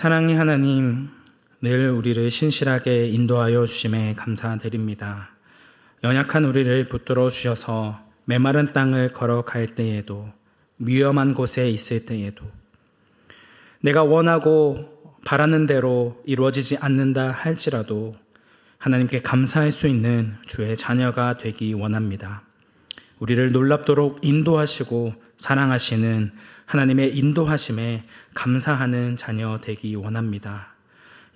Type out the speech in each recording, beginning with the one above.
사랑의 하나님, 늘 우리를 신실하게 인도하여 주심에 감사드립니다. 연약한 우리를 붙들어 주셔서 메마른 땅을 걸어갈 때에도, 위험한 곳에 있을 때에도, 내가 원하고 바라는 대로 이루어지지 않는다 할지라도 하나님께 감사할 수 있는 주의 자녀가 되기 원합니다. 우리를 놀랍도록 인도하시고 사랑하시는 하나님의 인도하심에 감사하는 자녀 되기 원합니다.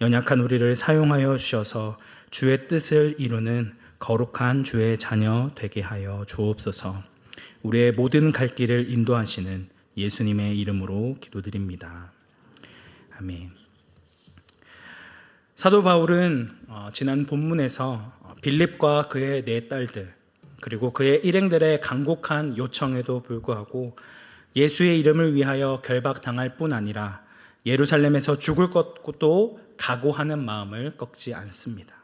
연약한 우리를 사용하여 주셔서 주의 뜻을 이루는 거룩한 주의 자녀 되게 하여 주옵소서. 우리의 모든 갈 길을 인도하시는 예수님의 이름으로 기도드립니다. 아멘. 사도 바울은 지난 본문에서 빌립과 그의 네 딸들 그리고 그의 일행들의 간곡한 요청에도 불구하고 예수의 이름을 위하여 결박당할 뿐 아니라 예루살렘에서 죽을 것도 각오하는 마음을 꺾지 않습니다.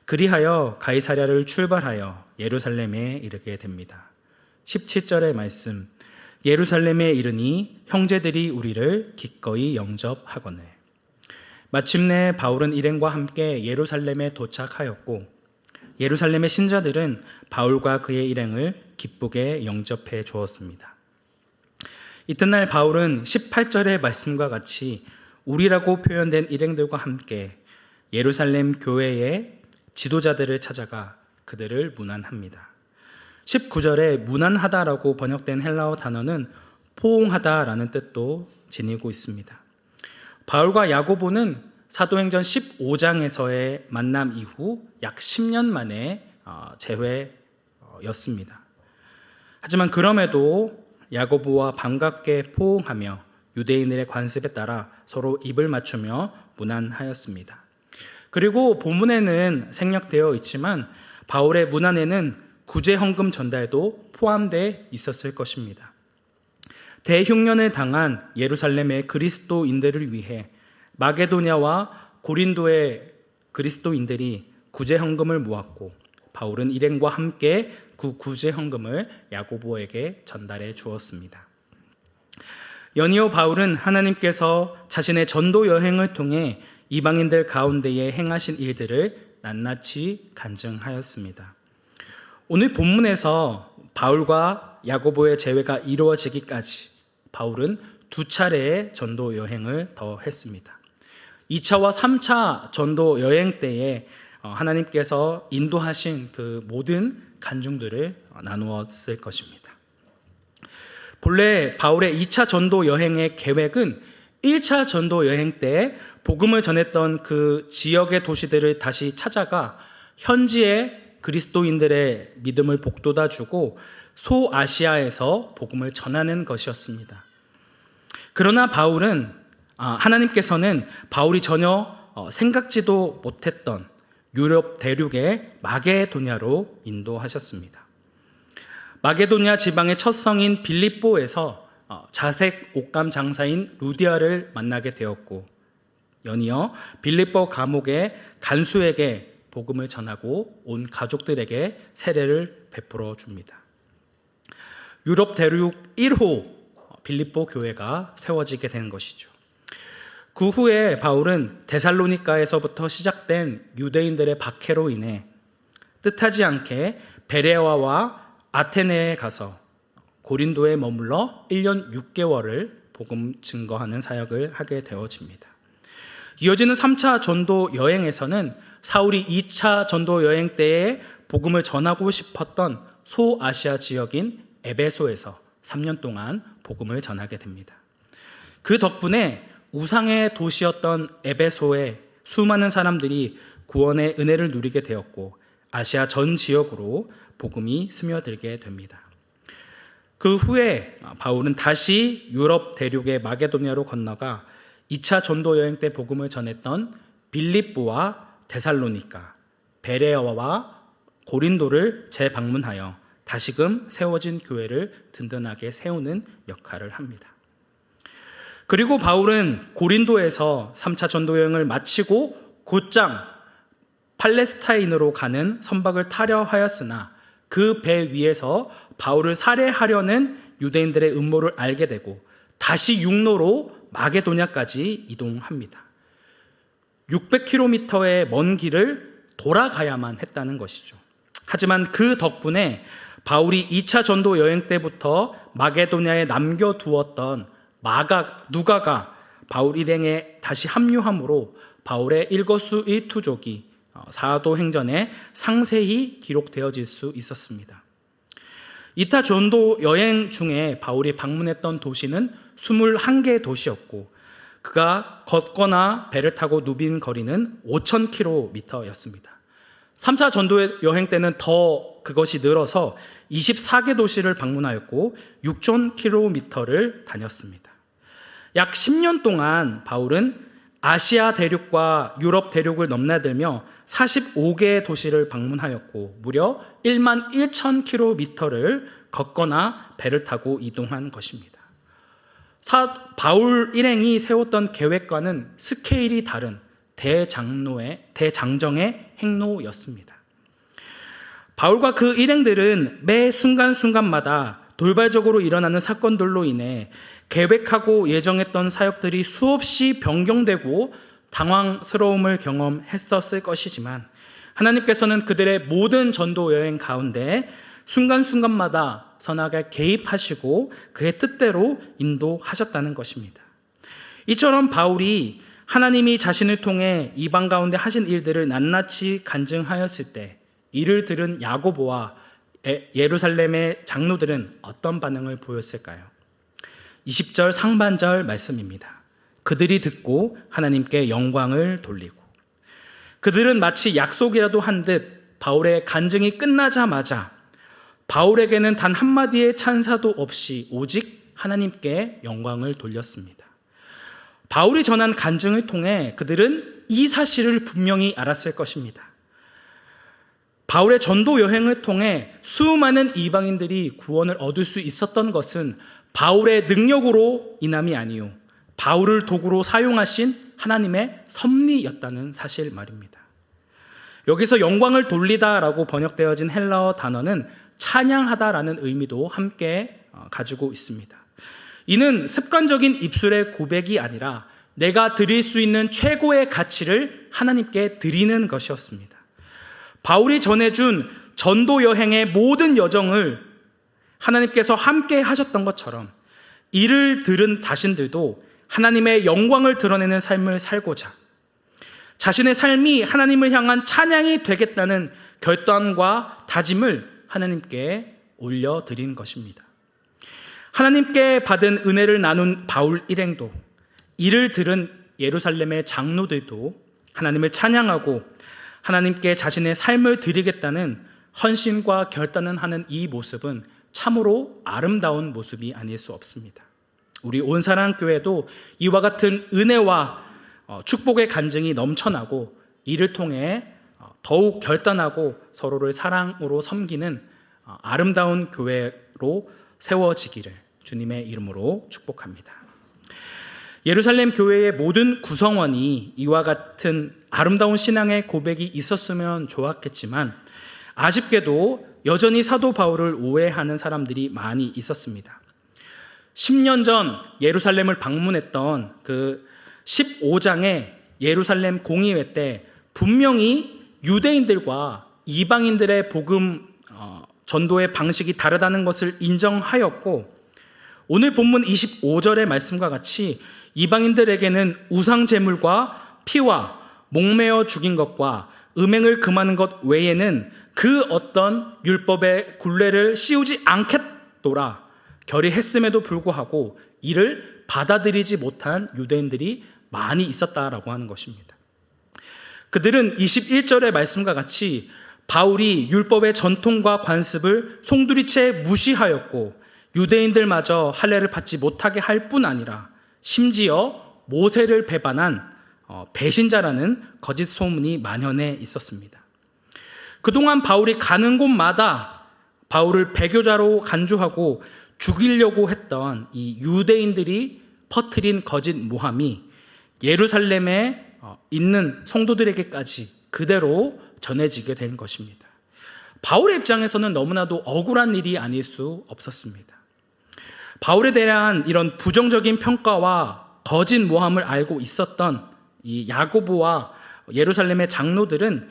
그리하여 가이사랴를 출발하여 예루살렘에 이르게 됩니다. 17절의 말씀, 예루살렘에 이르니 형제들이 우리를 기꺼이 영접하거늘. 마침내 바울은 일행과 함께 예루살렘에 도착하였고 예루살렘의 신자들은 바울과 그의 일행을 기쁘게 영접해 주었습니다. 이튿날 바울은 18절의 말씀과 같이 우리라고 표현된 일행들과 함께 예루살렘 교회의 지도자들을 찾아가 그들을 문안합니다. 19절에 문안하다라고 번역된 헬라어 단어는 포옹하다라는 뜻도 지니고 있습니다. 바울과 야고보는 사도행전 15장에서의 만남 이후 약 10년 만에 재회였습니다. 하지만 그럼에도 야고보와 반갑게 포옹하며 유대인들의 관습에 따라 서로 입을 맞추며 문안하였습니다. 그리고 본문에는 생략되어 있지만 바울의 문안에는 구제 헌금 전달도 포함되어 있었을 것입니다. 대흉년을 당한 예루살렘의 그리스도인들을 위해 마게도냐와 고린도의 그리스도인들이 구제 헌금을 모았고 바울은 일행과 함께 그 구제 헌금을 야고보에게 전달해 주었습니다. 연이어 바울은 하나님께서 자신의 전도 여행을 통해 이방인들 가운데에 행하신 일들을 낱낱이 간증하였습니다. 오늘 본문에서 바울과 야고보의 재회가 이루어지기까지 바울은 두 차례의 전도 여행을 더 했습니다. 2차와 3차 전도 여행 때에 하나님께서 인도하신 그 모든 간증들을 나누었을 것입니다. 본래 바울의 2차 전도 여행의 계획은 1차 전도 여행 때 복음을 전했던 그 지역의 도시들을 다시 찾아가 현지의 그리스도인들의 믿음을 복돋아주고 소아시아에서 복음을 전하는 것이었습니다. 그러나 바울은 하나님께서는 바울이 전혀 생각지도 못했던 유럽 대륙의 마게도냐로 인도하셨습니다. 마게도냐 지방의 첫 성인 빌립보에서 자색 옷감 장사인 루디아를 만나게 되었고 연이어 빌립보 감옥의 간수에게 복음을 전하고 온 가족들에게 세례를 베풀어 줍니다. 유럽 대륙 1호 빌립보 교회가 세워지게 된 것이죠. 그 후에 바울은 데살로니가에서부터 시작된 유대인들의 박해로 인해 뜻하지 않게 베레아와 아테네에 가서 고린도에 머물러 1년 6개월을 복음 증거하는 사역을 하게 되어집니다. 이어지는 3차 전도 여행에서는 사울이 2차 전도 여행 때에 복음을 전하고 싶었던 소아시아 지역인 에베소에서 3년 동안 복음을 전하게 됩니다. 그 덕분에 우상의 도시였던 에베소에 수많은 사람들이 구원의 은혜를 누리게 되었고 아시아 전 지역으로 복음이 스며들게 됩니다. 그 후에 바울은 다시 유럽 대륙의 마게도냐로 건너가 2차 전도 여행 때 복음을 전했던 빌립보와 데살로니가, 베레아와 고린도를 재방문하여 다시금 세워진 교회를 든든하게 세우는 역할을 합니다. 그리고 바울은 고린도에서 3차 전도 여행을 마치고 곧장 팔레스타인으로 가는 선박을 타려 하였으나 그 배 위에서 바울을 살해하려는 유대인들의 음모를 알게 되고 다시 육로로 마게도냐까지 이동합니다. 600km의 먼 길을 돌아가야만 했다는 것이죠. 하지만 그 덕분에 바울이 2차 전도 여행 때부터 마게도냐에 남겨두었던 누가가 바울 일행에 다시 합류함으로 바울의 일거수일투족이 사도행전에 상세히 기록되어질 수 있었습니다. 2차 전도 여행 중에 바울이 방문했던 도시는 21개 도시였고 그가 걷거나 배를 타고 누빈 거리는 5,000km였습니다. 3차 전도 여행 때는 더 그것이 늘어서 24개 도시를 방문하였고 6,000km를 다녔습니다. 약 10년 동안 바울은 아시아 대륙과 유럽 대륙을 넘나들며 45개의 도시를 방문하였고 무려 11,000km를 걷거나 배를 타고 이동한 것입니다. 바울 일행이 세웠던 계획과는 스케일이 다른 대장정의 행로였습니다. 바울과 그 일행들은 매 순간순간마다 돌발적으로 일어나는 사건들로 인해 계획하고 예정했던 사역들이 수없이 변경되고 당황스러움을 경험했었을 것이지만 하나님께서는 그들의 모든 전도 여행 가운데 순간순간마다 선하게 개입하시고 그의 뜻대로 인도하셨다는 것입니다. 이처럼 바울이 하나님이 자신을 통해 이방 가운데 하신 일들을 낱낱이 간증하였을 때 이를 들은 야고보와 예루살렘의 장로들은 어떤 반응을 보였을까요? 20절 상반절 말씀입니다. 그들이 듣고 하나님께 영광을 돌리고 그들은 마치 약속이라도 한 듯 바울의 간증이 끝나자마자 바울에게는 단 한마디의 찬사도 없이 오직 하나님께 영광을 돌렸습니다. 바울이 전한 간증을 통해 그들은 이 사실을 분명히 알았을 것입니다. 바울의 전도 여행을 통해 수많은 이방인들이 구원을 얻을 수 있었던 것은 바울의 능력으로 인함이 아니요 바울을 도구로 사용하신 하나님의 섭리였다는 사실 말입니다. 여기서 영광을 돌리다라고 번역되어진 헬라어 단어는 찬양하다라는 의미도 함께 가지고 있습니다. 이는 습관적인 입술의 고백이 아니라 내가 드릴 수 있는 최고의 가치를 하나님께 드리는 것이었습니다. 바울이 전해준 전도 여행의 모든 여정을 하나님께서 함께 하셨던 것처럼 이를 들은 자신들도 하나님의 영광을 드러내는 삶을 살고자 자신의 삶이 하나님을 향한 찬양이 되겠다는 결단과 다짐을 하나님께 올려드린 것입니다. 하나님께 받은 은혜를 나눈 바울 일행도 이를 들은 예루살렘의 장로들도 하나님을 찬양하고 하나님께 자신의 삶을 드리겠다는 헌신과 결단을 하는 이 모습은 참으로 아름다운 모습이 아닐 수 없습니다. 우리 온사랑교회도 이와 같은 은혜와 축복의 간증이 넘쳐나고 이를 통해 더욱 결단하고 서로를 사랑으로 섬기는 아름다운 교회로 세워지기를 주님의 이름으로 축복합니다. 예루살렘 교회의 모든 구성원이 이와 같은 아름다운 신앙의 고백이 있었으면 좋았겠지만 아쉽게도 여전히 사도 바울을 오해하는 사람들이 많이 있었습니다. 10년 전 예루살렘을 방문했던 그 15장의 예루살렘 공의회 때 분명히 유대인들과 이방인들의 복음 전도의 방식이 다르다는 것을 인정하였고 오늘 본문 25절의 말씀과 같이 이방인들에게는 우상 제물과 피와 목매어 죽인 것과 음행을 금하는 것 외에는 그 어떤 율법의 굴레를 씌우지 않겠노라 결의했음에도 불구하고 이를 받아들이지 못한 유대인들이 많이 있었다라고 하는 것입니다. 그들은 21절의 말씀과 같이 바울이 율법의 전통과 관습을 송두리째 무시하였고 유대인들마저 할례를 받지 못하게 할 뿐 아니라 심지어 모세를 배반한 배신자라는 거짓 소문이 만연해 있었습니다. 그동안 바울이 가는 곳마다 바울을 배교자로 간주하고 죽이려고 했던 이 유대인들이 퍼뜨린 거짓 모함이 예루살렘에 있는 성도들에게까지 그대로 전해지게 된 것입니다. 바울의 입장에서는 너무나도 억울한 일이 아닐 수 없었습니다. 바울에 대한 이런 부정적인 평가와 거짓 모함을 알고 있었던 이 야고보와 예루살렘의 장로들은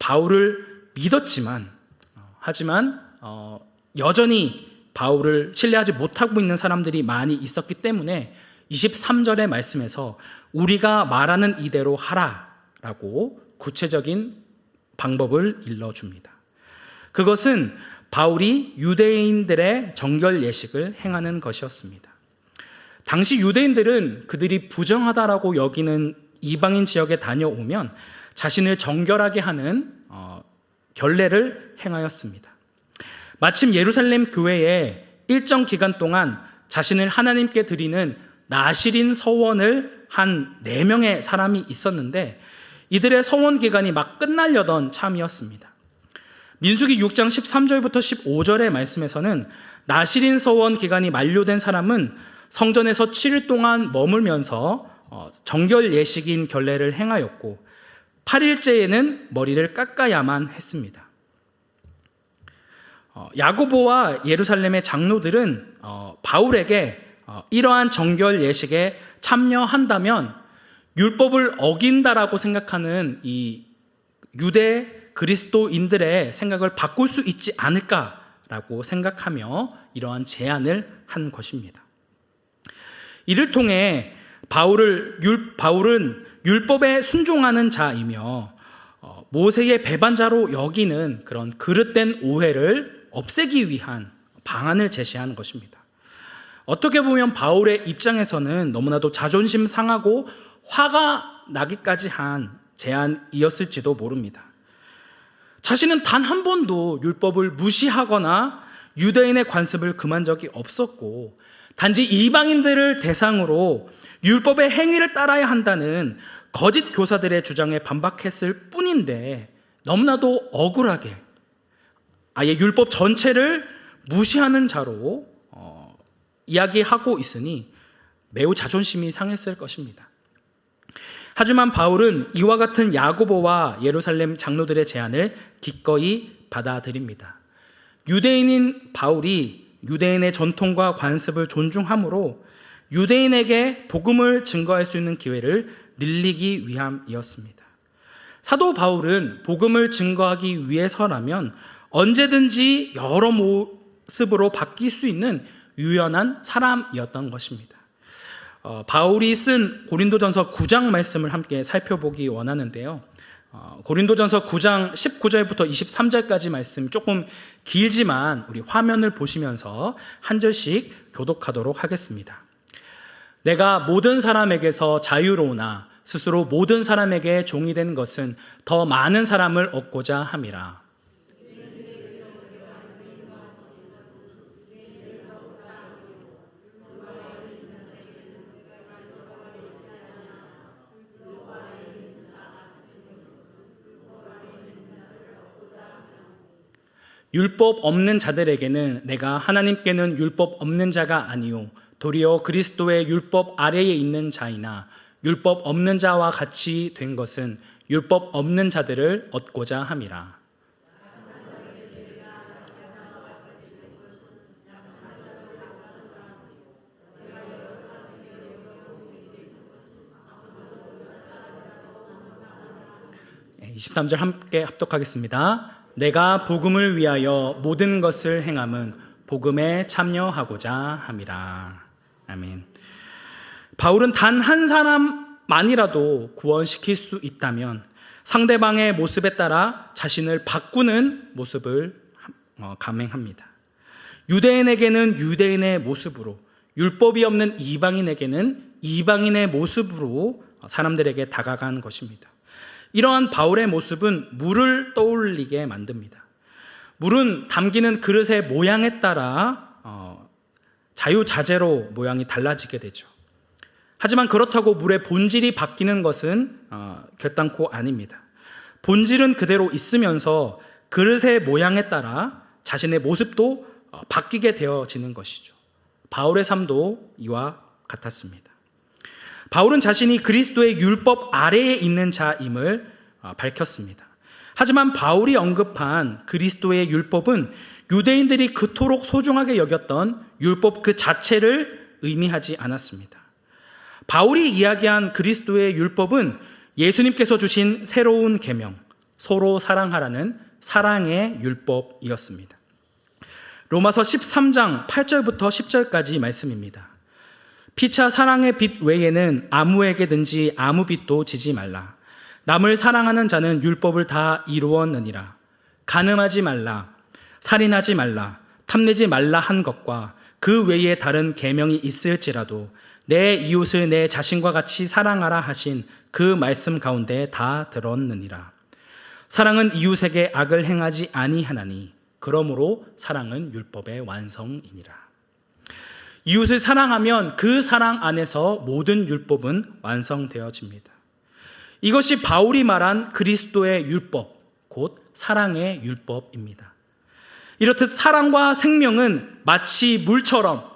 바울을 믿었지만 하지만 여전히 바울을 신뢰하지 못하고 있는 사람들이 많이 있었기 때문에 23절의 말씀에서 우리가 말하는 이대로 하라라고 구체적인 방법을 일러줍니다. 그것은 바울이 유대인들의 정결 예식을 행하는 것이었습니다. 당시 유대인들은 그들이 부정하다라고 여기는 이방인 지역에 다녀오면 자신을 정결하게 하는 결례를 행하였습니다. 마침 예루살렘 교회에 일정 기간 동안 자신을 하나님께 드리는 나실인 서원을 한 4명의 사람이 있었는데 이들의 서원 기간이 막 끝나려던 참이었습니다. 민수기 6장 13절부터 15절의 말씀에서는 나실인 서원 기간이 만료된 사람은 성전에서 7일 동안 머물면서 정결 예식인 결례를 행하였고 8일째에는 머리를 깎아야만 했습니다. 야고보와 예루살렘의 장로들은 바울에게 이러한 정결 예식에 참여한다면 율법을 어긴다라고 생각하는 이 유대 그리스도인들의 생각을 바꿀 수 있지 않을까라고 생각하며 이러한 제안을 한 것입니다. 이를 통해 바울은 율법에 순종하는 자이며 모세의 배반자로 여기는 그런 그릇된 오해를 없애기 위한 방안을 제시한 것입니다. 어떻게 보면 바울의 입장에서는 너무나도 자존심 상하고 화가 나기까지 한 제안이었을지도 모릅니다. 자신은 단 한 번도 율법을 무시하거나 유대인의 관습을 금한 적이 없었고 단지 이방인들을 대상으로 율법의 행위를 따라야 한다는 거짓 교사들의 주장에 반박했을 뿐인데 너무나도 억울하게 아예 율법 전체를 무시하는 자로 이야기하고 있으니 매우 자존심이 상했을 것입니다. 하지만 바울은 이와 같은 야고보와 예루살렘 장로들의 제안을 기꺼이 받아들입니다. 유대인인 바울이 유대인의 전통과 관습을 존중함으로 유대인에게 복음을 증거할 수 있는 기회를 늘리기 위함이었습니다. 사도 바울은 복음을 증거하기 위해서라면 언제든지 여러 모습으로 바뀔 수 있는 유연한 사람이었던 것입니다. 바울이 쓴 고린도전서 9장 말씀을 함께 살펴보기 원하는데요. 고린도전서 9장 19절부터 23절까지 말씀 조금 길지만 우리 화면을 보시면서 한 절씩 교독하도록 하겠습니다. 내가 모든 사람에게서 자유로우나 스스로 모든 사람에게 종이 된 것은 더 많은 사람을 얻고자 함이라. 율법 없는 자들에게는 내가 하나님께는 율법 없는 자가 아니요 도리어 그리스도의 율법 아래에 있는 자이나 율법 없는 자와 같이 된 것은 율법 없는 자들을 얻고자 함이라. 네, 23절 함께 합독하겠습니다. 내가 복음을 위하여 모든 것을 행함은 복음에 참여하고자 함이라. 아멘. 바울은 단 한 사람만이라도 구원시킬 수 있다면 상대방의 모습에 따라 자신을 바꾸는 모습을 감행합니다. 유대인에게는 유대인의 모습으로, 율법이 없는 이방인에게는 이방인의 모습으로 사람들에게 다가간 것입니다. 이러한 바울의 모습은 물을 떠올리게 만듭니다. 물은 담기는 그릇의 모양에 따라 자유자재로 모양이 달라지게 되죠. 하지만 그렇다고 물의 본질이 바뀌는 것은 결단코 아닙니다. 본질은 그대로 있으면서 그릇의 모양에 따라 자신의 모습도 바뀌게 되어지는 것이죠. 바울의 삶도 이와 같았습니다. 바울은 자신이 그리스도의 율법 아래에 있는 자임을 밝혔습니다. 하지만 바울이 언급한 그리스도의 율법은 유대인들이 그토록 소중하게 여겼던 율법 그 자체를 의미하지 않았습니다. 바울이 이야기한 그리스도의 율법은 예수님께서 주신 새로운 계명, 서로 사랑하라는 사랑의 율법이었습니다. 로마서 13장 8절부터 10절까지 말씀입니다. 피차 사랑의 빚 외에는 아무에게든지 아무 빚도 지지 말라. 남을 사랑하는 자는 율법을 다 이루었느니라. 간음하지 말라, 살인하지 말라, 탐내지 말라 한 것과 그 외에 다른 계명이 있을지라도 내 이웃을 내 자신과 같이 사랑하라 하신 그 말씀 가운데 다 들었느니라. 사랑은 이웃에게 악을 행하지 아니하나니 그러므로 사랑은 율법의 완성이니라. 이웃을 사랑하면 그 사랑 안에서 모든 율법은 완성되어집니다. 이것이 바울이 말한 그리스도의 율법, 곧 사랑의 율법입니다. 이렇듯 사랑과 생명은 마치 물처럼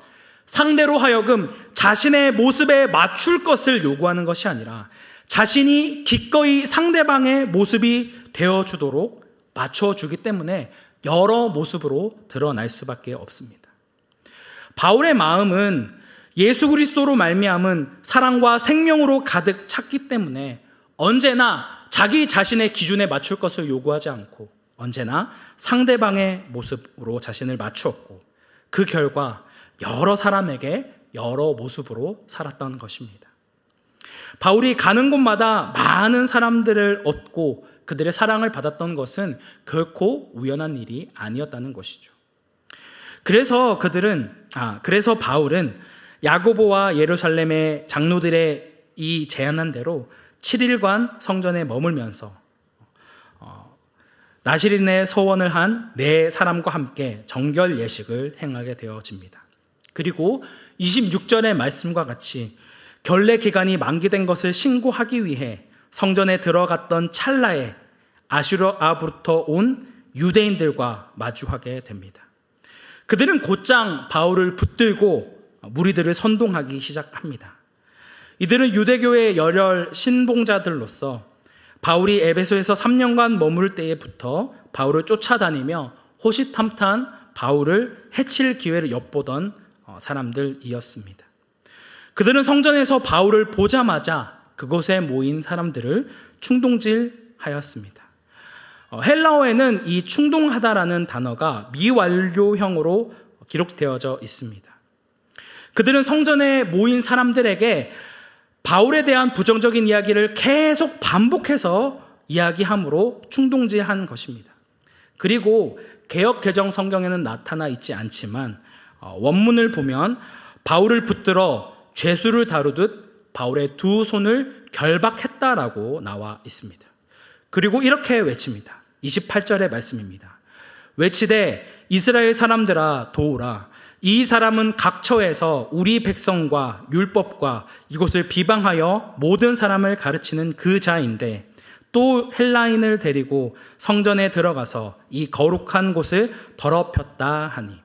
상대로 하여금 자신의 모습에 맞출 것을 요구하는 것이 아니라 자신이 기꺼이 상대방의 모습이 되어주도록 맞춰주기 때문에 여러 모습으로 드러날 수밖에 없습니다. 바울의 마음은 예수 그리스도로 말미암은 사랑과 생명으로 가득 찼기 때문에 언제나 자기 자신의 기준에 맞출 것을 요구하지 않고 언제나 상대방의 모습으로 자신을 맞추었고 그 결과 여러 사람에게 여러 모습으로 살았던 것입니다. 바울이 가는 곳마다 많은 사람들을 얻고 그들의 사랑을 받았던 것은 결코 우연한 일이 아니었다는 것이죠. 그래서 바울은 야고보와 예루살렘의 장로들의 이 제안한 대로 7일간 성전에 머물면서 나시린의 서원을 한 네 사람과 함께 정결 예식을 행하게 되어집니다. 그리고 26절의 말씀과 같이 결례 기간이 만기된 것을 신고하기 위해 성전에 들어갔던 찰나에 아슈르아부터 온 유대인들과 마주하게 됩니다. 그들은 곧장 바울을 붙들고 무리들을 선동하기 시작합니다. 이들은 유대교의 열혈 신봉자들로서 바울이 에베소에서 3년간 머물 때부터 바울을 쫓아다니며 호시탐탐 바울을 해칠 기회를 엿보던 사람들이었습니다. 그들은 성전에서 바울을 보자마자 그곳에 모인 사람들을 충동질하였습니다. 헬라어에는 이 충동하다라는 단어가 미완료형으로 기록되어져 있습니다. 그들은 성전에 모인 사람들에게 바울에 대한 부정적인 이야기를 계속 반복해서 이야기함으로 충동질한 것입니다. 그리고 개역 개정 성경에는 나타나 있지 않지만 원문을 보면 바울을 붙들어 죄수를 다루듯 바울의 두 손을 결박했다라고 나와 있습니다. 그리고 이렇게 외칩니다. 28절의 말씀입니다. 외치되 이스라엘 사람들아 도우라. 이 사람은 각처에서 우리 백성과 율법과 이곳을 비방하여 모든 사람을 가르치는 그 자인데 또 헬라인을 데리고 성전에 들어가서 이 거룩한 곳을 더럽혔다 하니.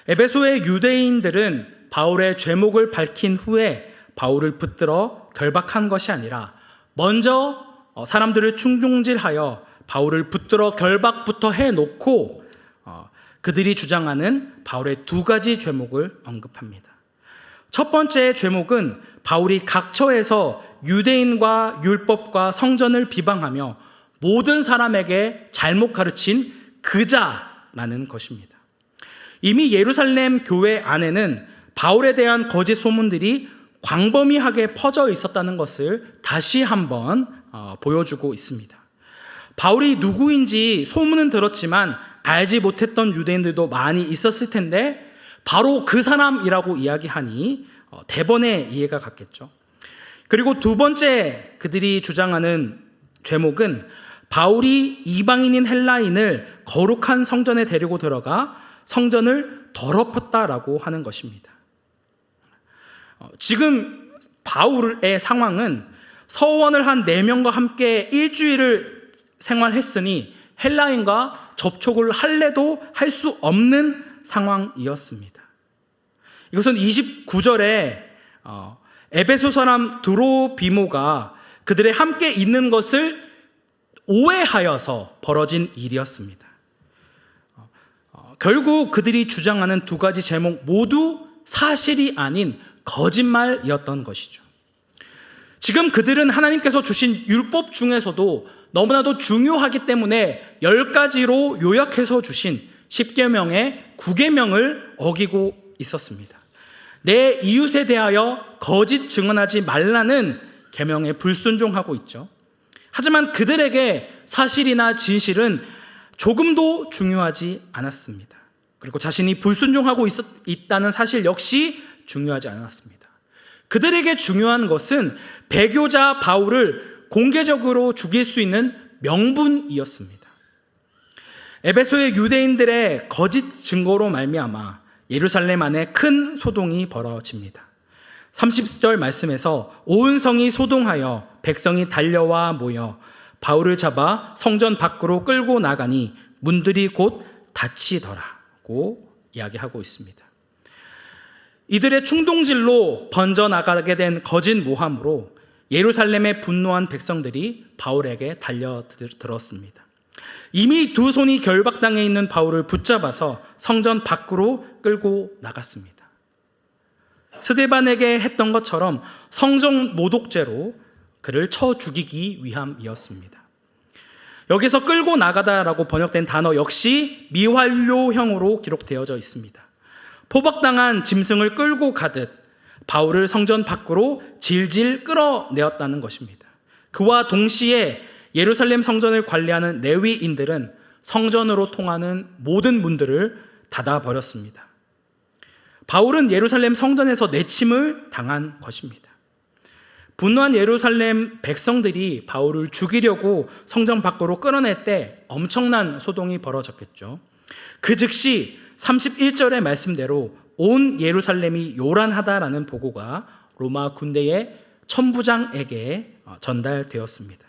에베소의 유대인들은 바울의 죄목을 밝힌 후에 바울을 붙들어 결박한 것이 아니라 먼저 사람들을 충동질하여 바울을 붙들어 결박부터 해놓고 그들이 주장하는 바울의 두 가지 죄목을 언급합니다. 첫 번째 죄목은 바울이 각처에서 유대인과 율법과 성전을 비방하며 모든 사람에게 잘못 가르친 그자라는 것입니다. 이미 예루살렘 교회 안에는 바울에 대한 거짓 소문들이 광범위하게 퍼져 있었다는 것을 다시 한번 보여주고 있습니다. 바울이 누구인지 소문은 들었지만 알지 못했던 유대인들도 많이 있었을 텐데 바로 그 사람이라고 이야기하니 대번에 이해가 갔겠죠. 그리고 두 번째 그들이 주장하는 죄목은 바울이 이방인인 헬라인을 거룩한 성전에 데리고 들어가 성전을 더럽혔다라고 하는 것입니다. 지금 바울의 상황은 서원을 한 4명과 함께 일주일을 생활했으니 헬라인과 접촉을 할래도 할 수 없는 상황이었습니다. 이것은 29절에 에베소 사람 드로비모가 그들의 함께 있는 것을 오해하여서 벌어진 일이었습니다. 결국 그들이 주장하는 두 가지 제목 모두 사실이 아닌 거짓말이었던 것이죠. 지금 그들은 하나님께서 주신 율법 중에서도 너무나도 중요하기 때문에 10가지로 요약해서 주신 10계명의 9계명을 어기고 있었습니다. 내 이웃에 대하여 거짓 증언하지 말라는 계명에 불순종하고 있죠. 하지만 그들에게 사실이나 진실은 조금도 중요하지 않았습니다. 그리고 자신이 불순종하고 있다는 사실 역시 중요하지 않았습니다. 그들에게 중요한 것은 배교자 바울을 공개적으로 죽일 수 있는 명분이었습니다. 에베소의 유대인들의 거짓 증거로 말미암아 예루살렘 안에 큰 소동이 벌어집니다. 30절 말씀에서 온 성이 소동하여 백성이 달려와 모여 바울을 잡아 성전 밖으로 끌고 나가니 문들이 곧 닫히더라고 이야기하고 있습니다. 이들의 충동질로 번져나가게 된 거짓 모함으로 예루살렘의 분노한 백성들이 바울에게 달려들었습니다. 이미 두 손이 결박당해 있는 바울을 붙잡아서 성전 밖으로 끌고 나갔습니다. 스데반에게 했던 것처럼 성전 모독죄로 그를 쳐 죽이기 위함이었습니다. 여기서 끌고 나가다라고 번역된 단어 역시 미완료형으로 기록되어져 있습니다. 포박당한 짐승을 끌고 가듯 바울을 성전 밖으로 질질 끌어내었다는 것입니다. 그와 동시에 예루살렘 성전을 관리하는 레위인들은 성전으로 통하는 모든 문들을 닫아버렸습니다. 바울은 예루살렘 성전에서 내침을 당한 것입니다. 분노한 예루살렘 백성들이 바울을 죽이려고 성전 밖으로 끌어낼 때 엄청난 소동이 벌어졌겠죠. 그 즉시 31절의 말씀대로 온 예루살렘이 요란하다라는 보고가 로마 군대의 천부장에게 전달되었습니다.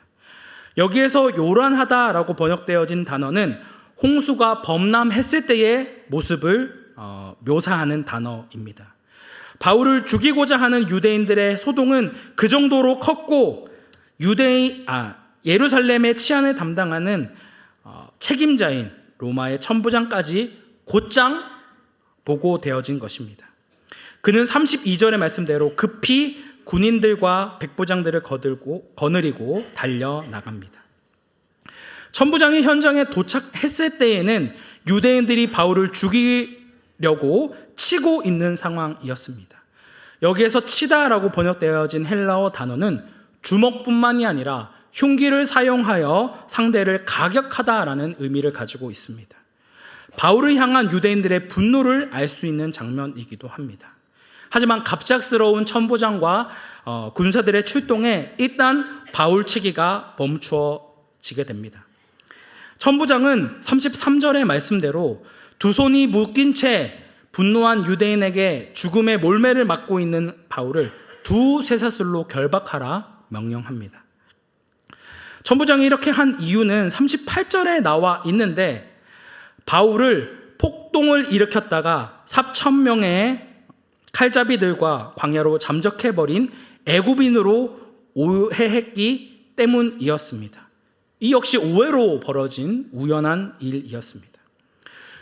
여기에서 요란하다라고 번역되어진 단어는 홍수가 범람했을 때의 모습을 묘사하는 단어입니다. 바울을 죽이고자 하는 유대인들의 소동은 그 정도로 컸고 예루살렘의 치안을 담당하는 책임자인 로마의 천부장까지 곧장 보고되어진 것입니다. 그는 32절의 말씀대로 급히 군인들과 백부장들을 거느리고 달려나갑니다. 천부장이 현장에 도착했을 때에는 유대인들이 바울을 죽이려고 치고 있는 상황이었습니다. 여기에서 치다라고 번역되어진 헬라어 단어는 주먹뿐만이 아니라 흉기를 사용하여 상대를 가격하다라는 의미를 가지고 있습니다. 바울을 향한 유대인들의 분노를 알 수 있는 장면이기도 합니다. 하지만 갑작스러운 천부장과 군사들의 출동에 일단 바울 치기가 멈추어지게 됩니다. 천부장은 33절의 말씀대로 두 손이 묶인 채 분노한 유대인에게 죽음의 몰매를 맞고 있는 바울을 두 쇠사슬로 결박하라 명령합니다. 천부장이 이렇게 한 이유는 38절에 나와 있는데 바울을 폭동을 일으켰다가 4,000명의 칼잡이들과 광야로 잠적해버린 애굽인으로 오해했기 때문이었습니다. 이 역시 오해로 벌어진 우연한 일이었습니다.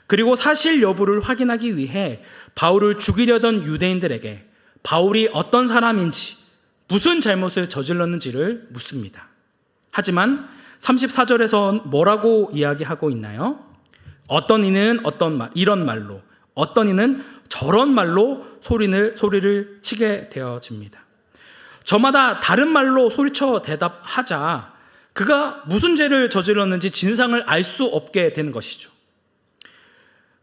그리고 사실 여부를 확인하기 위해 바울을 죽이려던 유대인들에게 바울이 어떤 사람인지 무슨 잘못을 저질렀는지를 묻습니다. 하지만 34절에서 뭐라고 이야기하고 있나요? 어떤 이는 이런 말로, 어떤 이는 저런 말로 소리를 치게 되어집니다. 저마다 다른 말로 소리쳐 대답하자 그가 무슨 죄를 저질렀는지 진상을 알 수 없게 된 것이죠.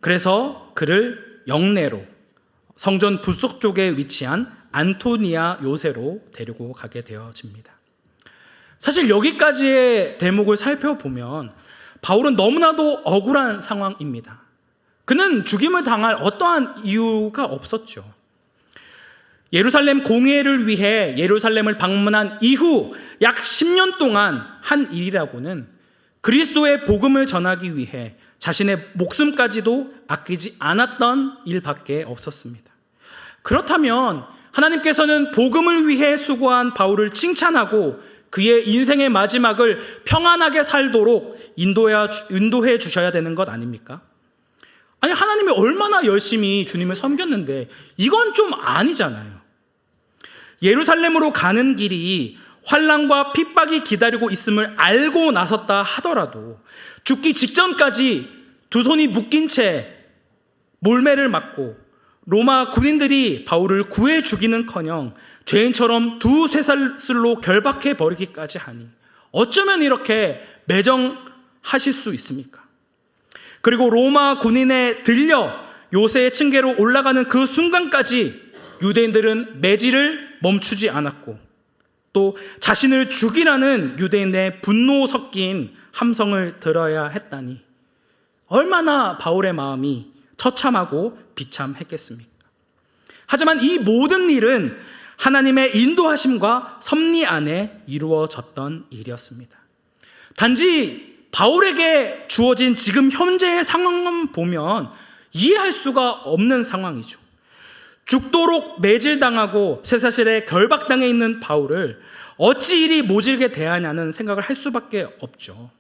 그래서 그를 영내로 성전 부속 쪽에 위치한 안토니아 요새로 데리고 가게 되어집니다. 사실 여기까지의 대목을 살펴보면 바울은 너무나도 억울한 상황입니다. 그는 죽임을 당할 어떠한 이유가 없었죠. 예루살렘 공회를 위해 예루살렘을 방문한 이후 약 10년 동안 한 일이라고는 그리스도의 복음을 전하기 위해 자신의 목숨까지도 아끼지 않았던 일밖에 없었습니다. 그렇다면 하나님께서는 복음을 위해 수고한 바울을 칭찬하고 그의 인생의 마지막을 평안하게 살도록 인도해 주셔야 되는 것 아닙니까? 아니, 하나님이 얼마나 열심히 주님을 섬겼는데 이건 좀 아니잖아요. 예루살렘으로 가는 길이 환난과 핍박이 기다리고 있음을 알고 나섰다 하더라도 죽기 직전까지 두 손이 묶인 채 몰매를 맞고 로마 군인들이 바울을 구해 주기는커녕 죄인처럼 두 쇠사슬로 결박해 버리기까지 하니 어쩌면 이렇게 매정하실 수 있습니까? 그리고 로마 군인에 들려 요새의 층계로 올라가는 그 순간까지 유대인들은 매질을 멈추지 않았고 또 자신을 죽이라는 유대인의 분노 섞인 함성을 들어야 했다니 얼마나 바울의 마음이 처참하고 비참했겠습니까? 하지만 이 모든 일은 하나님의 인도하심과 섭리 안에 이루어졌던 일이었습니다. 단지 바울에게 주어진 지금 현재의 상황만 보면 이해할 수가 없는 상황이죠. 죽도록 매질당하고 쇠사슬에 결박당해 있는 바울을 어찌 이리 모질게 대하냐는 생각을 할 수밖에 없죠.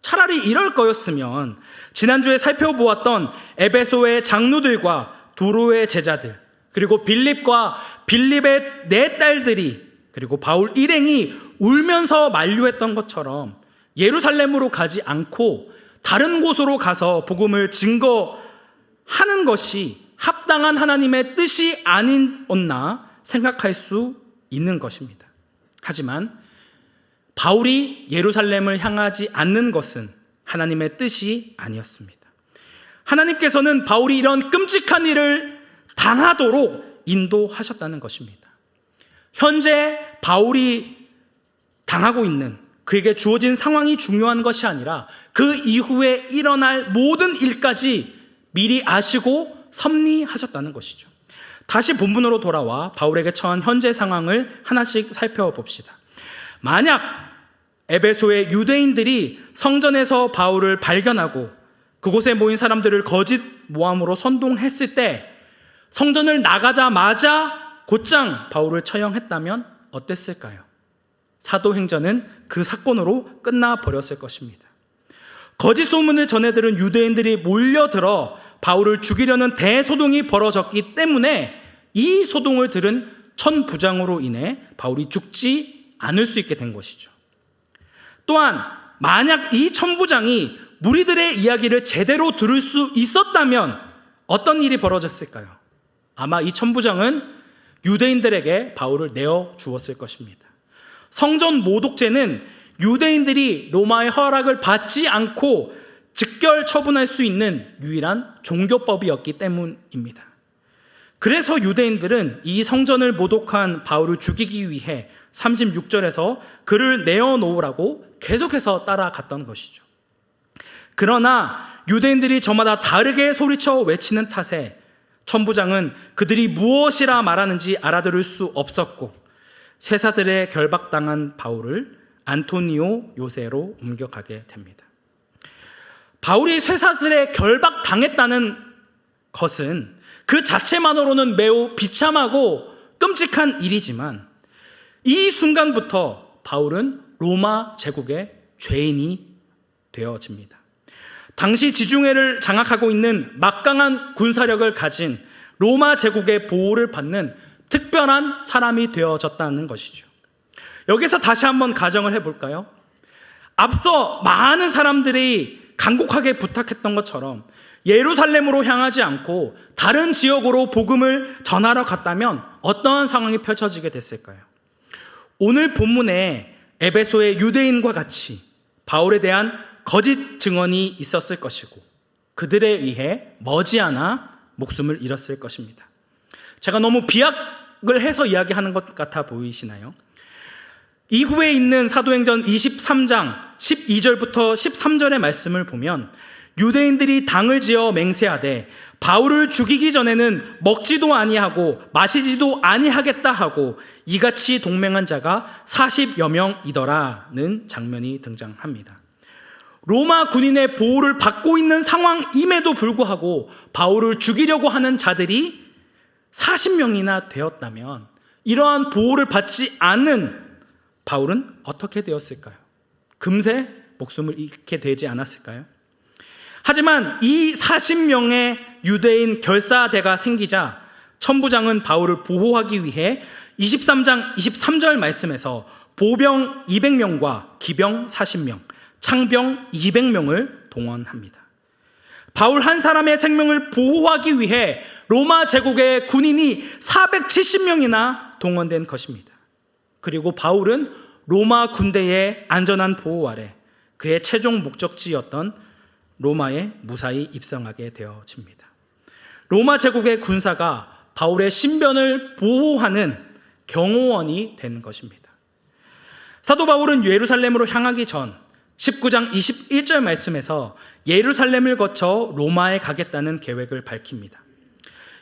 차라리 이럴 거였으면 지난주에 살펴보았던 에베소의 장로들과 두로의 제자들, 그리고 빌립과 빌립의 네 딸들이, 그리고 바울 일행이 울면서 만류했던 것처럼 예루살렘으로 가지 않고 다른 곳으로 가서 복음을 증거하는 것이 합당한 하나님의 뜻이 아니었나 생각할 수 있는 것입니다. 하지만 바울이 예루살렘을 향하지 않는 것은 하나님의 뜻이 아니었습니다. 하나님께서는 바울이 이런 끔찍한 일을 당하도록 인도하셨다는 것입니다. 현재 바울이 당하고 있는 그에게 주어진 상황이 중요한 것이 아니라 그 이후에 일어날 모든 일까지 미리 아시고 섭리하셨다는 것이죠. 다시 본문으로 돌아와 바울에게 처한 현재 상황을 하나씩 살펴봅시다. 만약 에베소의 유대인들이 성전에서 바울을 발견하고 그곳에 모인 사람들을 거짓 모함으로 선동했을 때 성전을 나가자마자 곧장 바울을 처형했다면 어땠을까요? 사도행전은 그 사건으로 끝나버렸을 것입니다. 거짓 소문을 전해들은 유대인들이 몰려들어 바울을 죽이려는 대소동이 벌어졌기 때문에 이 소동을 들은 천부장으로 인해 바울이 죽지 않을 수 있게 된 것이죠. 또한 만약 이 천부장이 무리들의 이야기를 제대로 들을 수 있었다면 어떤 일이 벌어졌을까요? 아마 이 천부장은 유대인들에게 바울을 내어 주었을 것입니다. 성전 모독죄는 유대인들이 로마의 허락을 받지 않고 즉결 처분할 수 있는 유일한 종교법이었기 때문입니다. 그래서 유대인들은 이 성전을 모독한 바울을 죽이기 위해 36절에서 그를 내어놓으라고 계속해서 따라갔던 것이죠. 그러나 유대인들이 저마다 다르게 소리쳐 외치는 탓에 천부장은 그들이 무엇이라 말하는지 알아들을 수 없었고 쇠사들에 결박당한 바울을 안토니오 요새로 옮겨가게 됩니다. 바울이 쇠사슬에 결박당했다는 것은 그 자체만으로는 매우 비참하고 끔찍한 일이지만 이 순간부터 바울은 로마 제국의 죄인이 되어집니다. 당시 지중해를 장악하고 있는 막강한 군사력을 가진 로마 제국의 보호를 받는 특별한 사람이 되어졌다는 것이죠. 여기서 다시 한번 가정을 해볼까요? 앞서 많은 사람들이 간곡하게 부탁했던 것처럼 예루살렘으로 향하지 않고 다른 지역으로 복음을 전하러 갔다면 어떠한 상황이 펼쳐지게 됐을까요? 오늘 본문에 에베소의 유대인과 같이 바울에 대한 거짓 증언이 있었을 것이고 그들에 의해 머지않아 목숨을 잃었을 것입니다. 제가 너무 비약을 해서 이야기하는 것 같아 보이시나요? 이후에 있는 사도행전 23장 12절부터 13절의 말씀을 보면 유대인들이 당을 지어 맹세하되 바울을 죽이기 전에는 먹지도 아니하고 마시지도 아니하겠다 하고 이같이 동맹한 자가 40여 명이더라는 장면이 등장합니다. 로마 군인의 보호를 받고 있는 상황임에도 불구하고 바울을 죽이려고 하는 자들이 40명이나 되었다면 이러한 보호를 받지 않은 바울은 어떻게 되었을까요? 금세 목숨을 잃게 되지 않았을까요? 하지만 이 40명의 유대인 결사대가 생기자 천부장은 바울을 보호하기 위해 23장 23절 말씀에서 보병 200명과 기병 40명, 창병 200명을 동원합니다. 바울 한 사람의 생명을 보호하기 위해 로마 제국의 군인이 470명이나 동원된 것입니다. 그리고 바울은 로마 군대의 안전한 보호 아래 그의 최종 목적지였던 로마에 무사히 입성하게 되어집니다. 로마 제국의 군사가 바울의 신변을 보호하는 경호원이 된 것입니다. 사도 바울은 예루살렘으로 향하기 전 19장 21절 말씀에서 예루살렘을 거쳐 로마에 가겠다는 계획을 밝힙니다.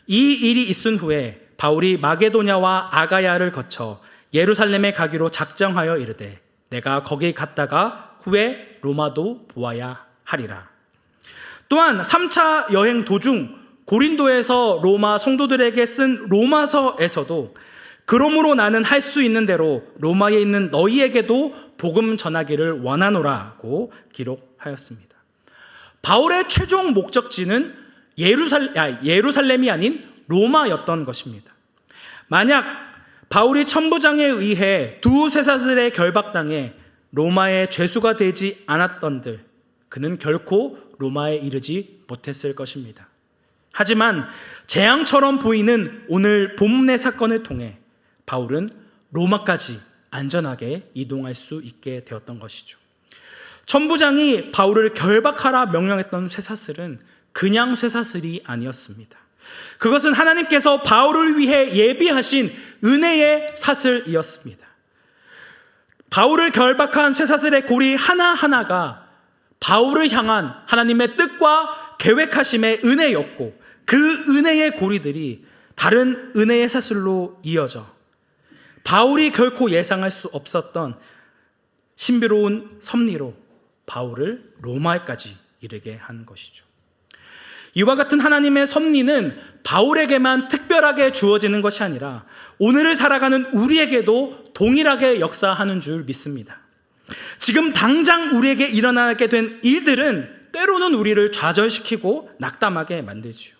이 일이 있은 후에 바울이 마게도냐와 아가야를 거쳐 예루살렘에 가기로 작정하여 이르되 내가 거기 갔다가 후에 로마도 보아야 하리라. 또한 3차 여행 도중 고린도에서 로마 성도들에게 쓴 로마서에서도 그러므로 나는 할 수 있는 대로 로마에 있는 너희에게도 복음 전하기를 원하노라고 기록하였습니다. 바울의 최종 목적지는 예루살렘이 아닌 로마였던 것입니다. 만약 바울이 천부장에 의해 두 쇠사슬에 결박당해 로마의 죄수가 되지 않았던들 그는 결코 로마에 이르지 못했을 것입니다. 하지만 재앙처럼 보이는 오늘 본문의 사건을 통해 바울은 로마까지 안전하게 이동할 수 있게 되었던 것이죠. 천부장이 바울을 결박하라 명령했던 쇠사슬은 그냥 쇠사슬이 아니었습니다. 그것은 하나님께서 바울을 위해 예비하신 은혜의 사슬이었습니다. 바울을 결박한 쇠사슬의 고리 하나하나가 바울을 향한 하나님의 뜻과 계획하심의 은혜였고 그 은혜의 고리들이 다른 은혜의 사슬로 이어져 바울이 결코 예상할 수 없었던 신비로운 섭리로 바울을 로마에까지 이르게 한 것이죠. 이와 같은 하나님의 섭리는 바울에게만 특별하게 주어지는 것이 아니라 오늘을 살아가는 우리에게도 동일하게 역사하는 줄 믿습니다. 지금 당장 우리에게 일어나게 된 일들은 때로는 우리를 좌절시키고 낙담하게 만들죠.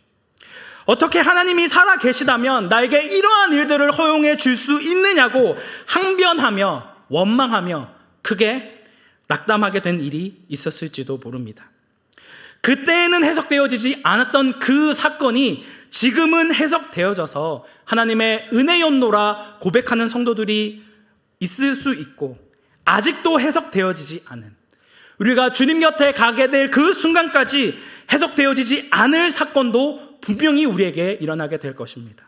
어떻게 하나님이 살아 계시다면 나에게 이러한 일들을 허용해 줄 수 있느냐고 항변하며 원망하며 크게 낙담하게 된 일이 있었을지도 모릅니다. 그때에는 해석되어지지 않았던 그 사건이 지금은 해석되어져서 하나님의 은혜였노라 고백하는 성도들이 있을 수 있고 아직도 해석되어지지 않은 우리가 주님 곁에 가게 될 그 순간까지 해석되어지지 않을 사건도 분명히 우리에게 일어나게 될 것입니다.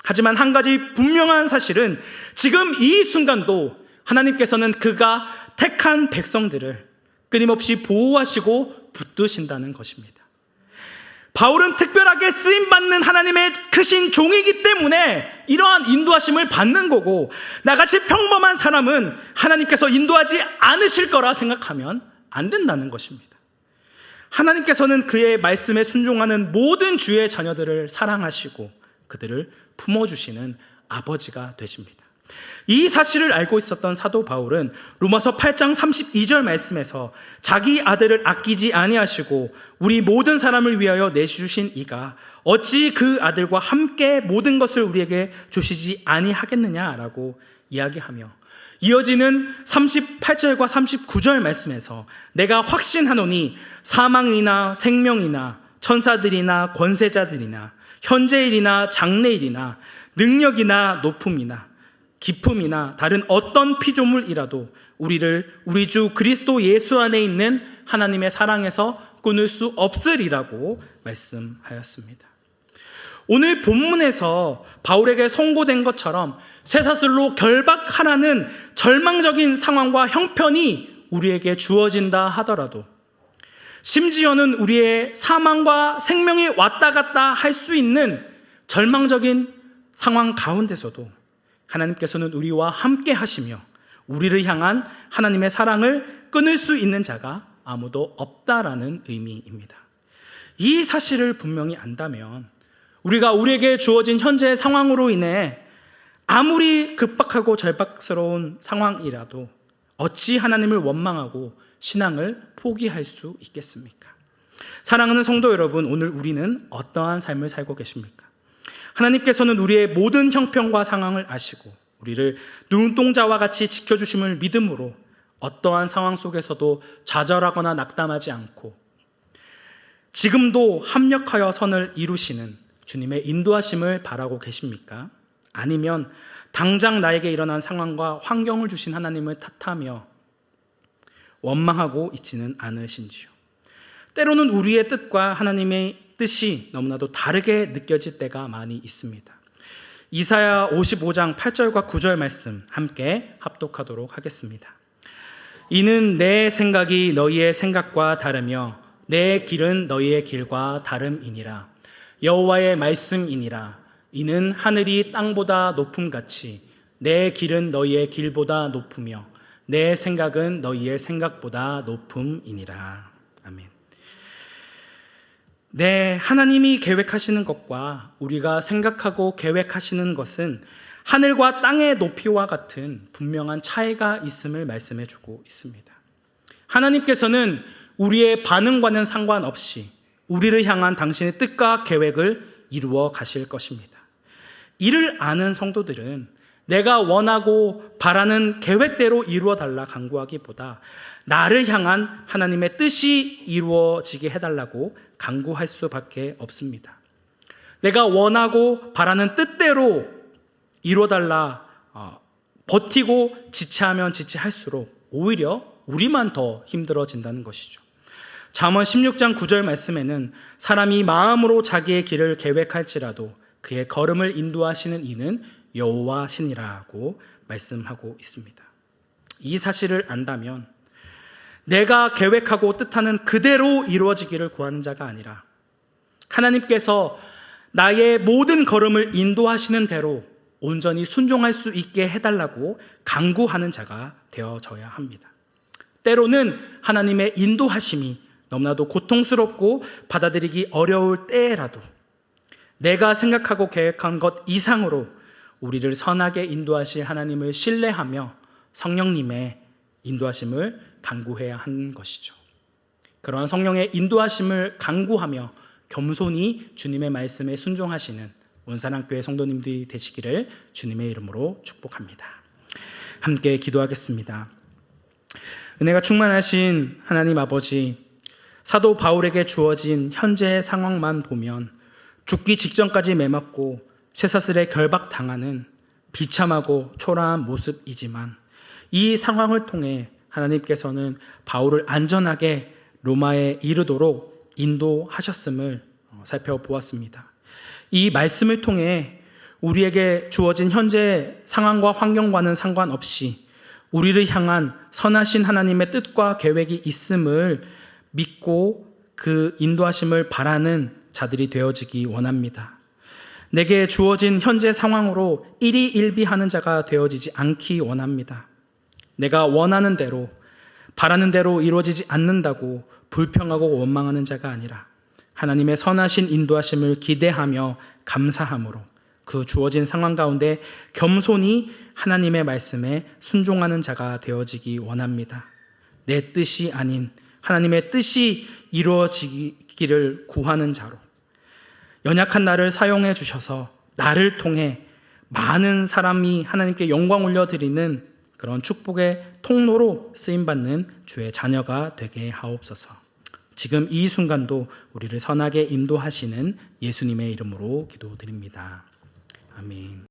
하지만 한 가지 분명한 사실은 지금 이 순간도 하나님께서는 그가 택한 백성들을 끊임없이 보호하시고 붙드신다는 것입니다. 바울은 특별하게 쓰임받는 하나님의 크신 종이기 때문에 이러한 인도하심을 받는 거고 나같이 평범한 사람은 하나님께서 인도하지 않으실 거라 생각하면 안 된다는 것입니다. 하나님께서는 그의 말씀에 순종하는 모든 주의 자녀들을 사랑하시고 그들을 품어주시는 아버지가 되십니다. 이 사실을 알고 있었던 사도 바울은 로마서 8장 32절 말씀에서 자기 아들을 아끼지 아니하시고 우리 모든 사람을 위하여 내주신 이가 어찌 그 아들과 함께 모든 것을 우리에게 주시지 아니하겠느냐라고 이야기하며 이어지는 38절과 39절 말씀에서 내가 확신하노니 사망이나 생명이나 천사들이나 권세자들이나 현재일이나 장래일이나 능력이나 높음이나 기품이나 다른 어떤 피조물이라도 우리를 우리 주 그리스도 예수 안에 있는 하나님의 사랑에서 끊을 수 없으리라고 말씀하였습니다. 오늘 본문에서 바울에게 선고된 것처럼 쇠사슬로 결박하라는 절망적인 상황과 형편이 우리에게 주어진다 하더라도 심지어는 우리의 사망과 생명이 왔다 갔다 할 수 있는 절망적인 상황 가운데서도 하나님께서는 우리와 함께 하시며 우리를 향한 하나님의 사랑을 끊을 수 있는 자가 아무도 없다라는 의미입니다. 이 사실을 분명히 안다면 우리가 우리에게 주어진 현재의 상황으로 인해 아무리 급박하고 절박스러운 상황이라도 어찌 하나님을 원망하고 신앙을 포기할 수 있겠습니까? 사랑하는 성도 여러분, 오늘 우리는 어떠한 삶을 살고 계십니까? 하나님께서는 우리의 모든 형편과 상황을 아시고 우리를 눈동자와 같이 지켜주심을 믿음으로 어떠한 상황 속에서도 좌절하거나 낙담하지 않고 지금도 합력하여 선을 이루시는 주님의 인도하심을 바라고 계십니까? 아니면 당장 나에게 일어난 상황과 환경을 주신 하나님을 탓하며 원망하고 있지는 않으신지요? 때로는 우리의 뜻과 하나님의 뜻이 너무나도 다르게 느껴질 때가 많이 있습니다. 이사야 55장 8절과 9절 말씀 함께 합독하도록 하겠습니다. 이는 내 생각이 너희의 생각과 다르며 내 길은 너희의 길과 다름이니라. 여호와의 말씀이니라. 이는 하늘이 땅보다 높음같이 내 길은 너희의 길보다 높으며 내 생각은 너희의 생각보다 높음이니라. 아멘. 네, 하나님이 계획하시는 것과 우리가 생각하고 계획하시는 것은 하늘과 땅의 높이와 같은 분명한 차이가 있음을 말씀해 주고 있습니다. 하나님께서는 우리의 반응과는 상관없이 우리를 향한 당신의 뜻과 계획을 이루어 가실 것입니다. 이를 아는 성도들은 내가 원하고 바라는 계획대로 이루어 달라 간구하기보다 나를 향한 하나님의 뜻이 이루어지게 해달라고 간구할 수밖에 없습니다. 내가 원하고 바라는 뜻대로 이루어달라 버티고 지체하면 지체할수록 오히려 우리만 더 힘들어진다는 것이죠. 잠언 16장 9절 말씀에는 사람이 마음으로 자기의 길을 계획할지라도 그의 걸음을 인도하시는 이는 여호와시니라고 말씀하고 있습니다. 이 사실을 안다면 내가 계획하고 뜻하는 그대로 이루어지기를 구하는 자가 아니라 하나님께서 나의 모든 걸음을 인도하시는 대로 온전히 순종할 수 있게 해달라고 간구하는 자가 되어져야 합니다. 때로는 하나님의 인도하심이 너무나도 고통스럽고 받아들이기 어려울 때라도 내가 생각하고 계획한 것 이상으로 우리를 선하게 인도하실 하나님을 신뢰하며 성령님의 인도하심을 간구해야 하는 것이죠. 그러한 성령의 인도하심을 간구하며 겸손히 주님의 말씀에 순종하시는 온산항교회 성도님들이 되시기를 주님의 이름으로 축복합니다. 함께 기도하겠습니다. 은혜가 충만하신 하나님 아버지, 사도 바울에게 주어진 현재의 상황만 보면 죽기 직전까지 매맞고 쇠사슬에 결박당하는 비참하고 초라한 모습이지만 이 상황을 통해 하나님께서는 바울을 안전하게 로마에 이르도록 인도하셨음을 살펴보았습니다. 이 말씀을 통해 우리에게 주어진 현재 상황과 환경과는 상관없이 우리를 향한 선하신 하나님의 뜻과 계획이 있음을 믿고 그 인도하심을 바라는 자들이 되어지기 원합니다. 내게 주어진 현재 상황으로 일희일비하는 자가 되어지지 않기 원합니다. 내가 원하는 대로 바라는 대로 이루어지지 않는다고 불평하고 원망하는 자가 아니라 하나님의 선하신 인도하심을 기대하며 감사함으로 그 주어진 상황 가운데 겸손히 하나님의 말씀에 순종하는 자가 되어지기 원합니다. 내 뜻이 아닌 하나님의 뜻이 이루어지기를 구하는 자로 연약한 나를 사용해 주셔서 나를 통해 많은 사람이 하나님께 영광 올려드리는 그런 축복의 통로로 쓰임받는 주의 자녀가 되게 하옵소서. 지금 이 순간도 우리를 선하게 인도하시는 예수님의 이름으로 기도드립니다. 아멘.